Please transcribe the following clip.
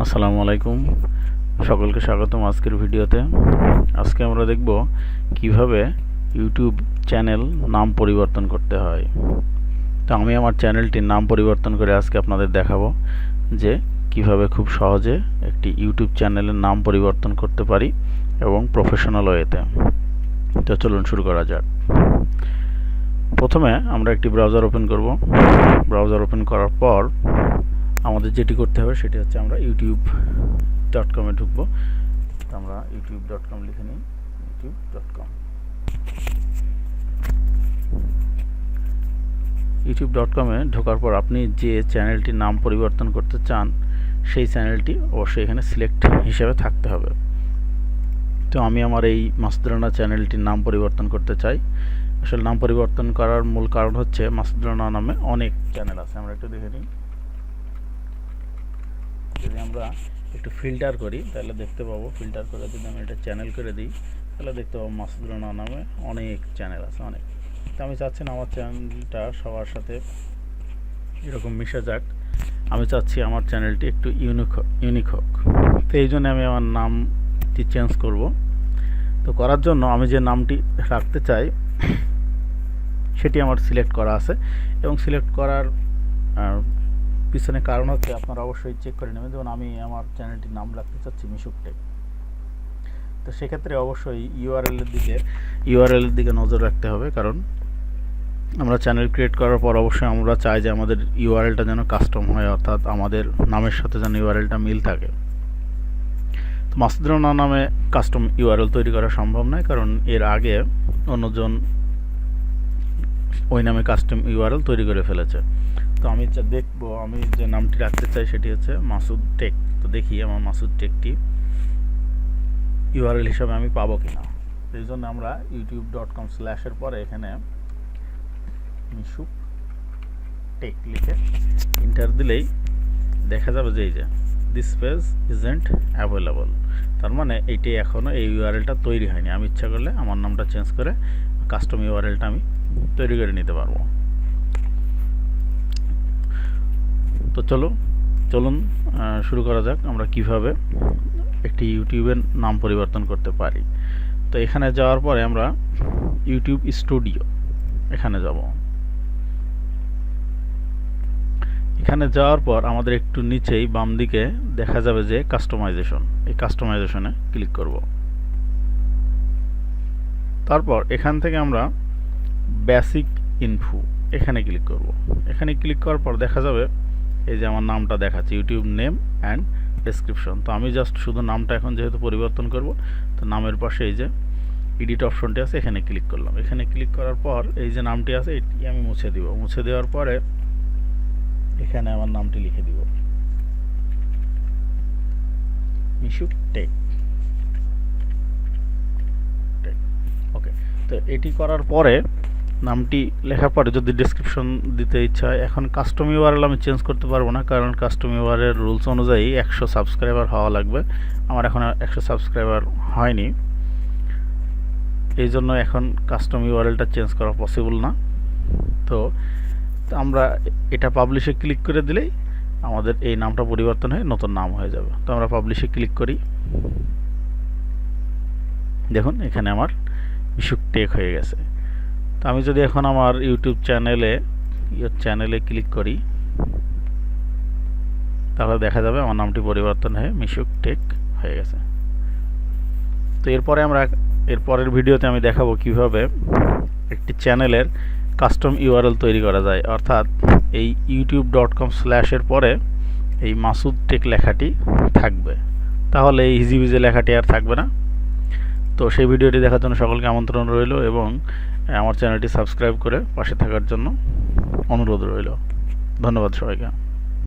আসসালামু আলাইকুম, সকলকে স্বাগতম আজকের ভিডিওতে। আজকে আমরা দেখব কিভাবে ইউটিউব চ্যানেল নাম পরিবর্তন করতে হয়। তো আমি আমার চ্যানেলটির নাম পরিবর্তন করে আজকে আপনাদের দেখাবো যে কিভাবে খুব সহজে একটি ইউটিউব চ্যানেলের নাম পরিবর্তন করতে পারি এবং প্রফেশনাল ওয়েতে। তো চলুন শুরু করা যাক। প্রথমে আমরা একটি ব্রাউজার ওপেন করব। ব্রাউজার ওপেন করার পর আমাদের যেটি করতে হবে সেটি হচ্ছে আমরা youtube.com-এ ঢুকবো। তো আমরা youtube.com লিখে নিই, youtube.com। youtube.com-এ ঢোকার পর আপনি যে চ্যানেলটির নাম পরিবর্তন করতে চান সেই চ্যানেলটি অবশ্যই এখানে সিলেক্ট হিসেবে থাকতে হবে। তো আমি আমার এই মাসুদ রানা চ্যানেলটির নাম পরিবর্তন করতে চাই। আসলে নাম পরিবর্তন করার মূল কারণ হচ্ছে মাসুদ রানা নামে অনেক চ্যানেল আছে। আমরা একটু দেখে নিই। যদি আমরা একটু ফিল্টার করি তাহলে দেখতে পাবো, ফিল্টার করে যদি আমি এটা চ্যানেল করে দিই তাহলে দেখতে পাবো মাসুদ রানা নামে অনেক চ্যানেল আছে, অনেক। তো আমি চাচ্ছি না আমার চ্যানেলটা সবার সাথে এরকম মিশে যাক, আমি চাচ্ছি আমার চ্যানেলটি একটু ইউনিক হোক। তো এই জন্য আমি আমার নামটি চেঞ্জ করব। তো করার জন্য আমি যে নামটি রাখতে চাই সেটি আমার সিলেক্ট করা আছে, এবং সিলেক্ট করার পিছনে কারণ হচ্ছে আপনারা অবশ্যই চেক করে নেবেন। যেমন আমি আমার চ্যানেলটির নাম রাখতে চাচ্ছি মিশুক টেক। তো সেক্ষেত্রে অবশ্যই ইউআরএল এর দিকে নজর রাখতে হবে, কারণ আমরা চ্যানেল ক্রিয়েট করার পর অবশ্যই আমরা চাই যে আমাদের ইউআরএলটা যেন কাস্টম হয়, অর্থাৎ আমাদের নামের সাথে যেন ইউআরএলটা মিল থাকে। তো মাসুদ রানা নামে কাস্টম ইউআরএল তৈরি করা সম্ভব নয়, কারণ এর আগে অন্যজন ওই নামে কাস্টম ইউআরএল তৈরি করে ফেলেছে। তো আমি দেখবো আমি যে নামটি রাখতে চাই সেটি হচ্ছে মাসুদ টেক। তো দেখি আমার মাসুদ টেকটি ইউআরএল হিসাবে আমি পাবো কিনা। এই জন্য আমরা youtube.com/এর পরে এখানে মিশুক টেক লিখে এন্টার দিলেই দেখা যাবে যে এই যে দিস পেজ ইজন্ট অ্যাভেলেবল। তার মানে এইটি এখনও এই ইউআরএলটা তৈরি হয়নি। আমি ইচ্ছা করলে আমার নামটা চেঞ্জ করে কাস্টম ইউআরএলটা আমি তৈরি করে নিতে পারবো। তো চলুন শুরু করা যাক আমরা কিভাবে একটি ইউটিউবের নাম পরিবর্তন করতে পারি। তো এখানে যাওয়ার পরে আমরা ইউটিউব স্টুডিও এখানে যাব। এখানে যাওয়ার পর আমাদের একটু নিচেই বাম দিকে দেখা যাবে যে কাস্টমাইজেশন, এই কাস্টমাইজেশনে ক্লিক করব। তারপর এখান থেকে আমরা বেসিক ইনফো এখানে ক্লিক করব। এখানে ক্লিক করার পর দেখা যাবে এই যে আমার নামটা দেখাচ্ছে ইউটিউব নেম অ্যান্ড ডেসক্রিপশন। তো আমি জাস্ট শুধু নামটা এখন যেহেতু পরিবর্তন করব, তো নামের পাশে এই যে এডিট অপশনটি আছে এখানে ক্লিক করলাম। এখানে ক্লিক করার পর এই যে নামটি আছে এটি আমি মুছে দিব। মুছে দেওয়ার পরে এখানে আমার নামটি লিখে দিব মিশুক টেক। ওকে, তো এটি করার পরে নামটি লেখার পরে যদি ডেসক্রিপশন দিতে ইচ্ছা হয়, এখন কাস্টম ইউআরএল আমি চেঞ্জ করতে পারবো না, কারণ কাস্টম ইউআরএল রুলস অনুযায়ী 100 সাবস্ক্রাইবার হওয়া লাগবে। আমার এখন 100 সাবস্ক্রাইবার হয়নি, এই জন্য এখন কাস্টম ইউআরএলটা চেঞ্জ করা পসিবল না। তো আমরা এটা পাবলিশে ক্লিক করে দিলেই আমাদের এই নামটা পরিবর্তন হয়ে নতুন নাম হয়ে যাবে। তো আমরা পাবলিশে ক্লিক করি, দেখুন এখানে আমার মিশুক টেক হয়ে গেছে। তো আমি যদি এখন আমার ইউটিউব চ্যানেলে ক্লিক করি তাহলে দেখা যাবে আমার নামটি পরিবর্তন হয়ে মিশুক টেক হয়ে গেছে। তো এরপরের ভিডিওতে আমি দেখাবো কিভাবে একটি চ্যানেলের কাস্টম ইউআরএল তৈরি করা যায়, অর্থাৎ এই youtube.com/এর পরে এই মাসুদ টেক লেখাটি থাকবে, তাহলে এই হিজিবিজি লেখাটি আর থাকবে না। তো সেই ভিডিওটি দেখার জন্য সকলকে আমন্ত্রণ রইল, এবং আমার চ্যানেলটি সাবস্ক্রাইব করে পাশে থাকার জন্য অনুরোধ রইল। ধন্যবাদ সবাইকে।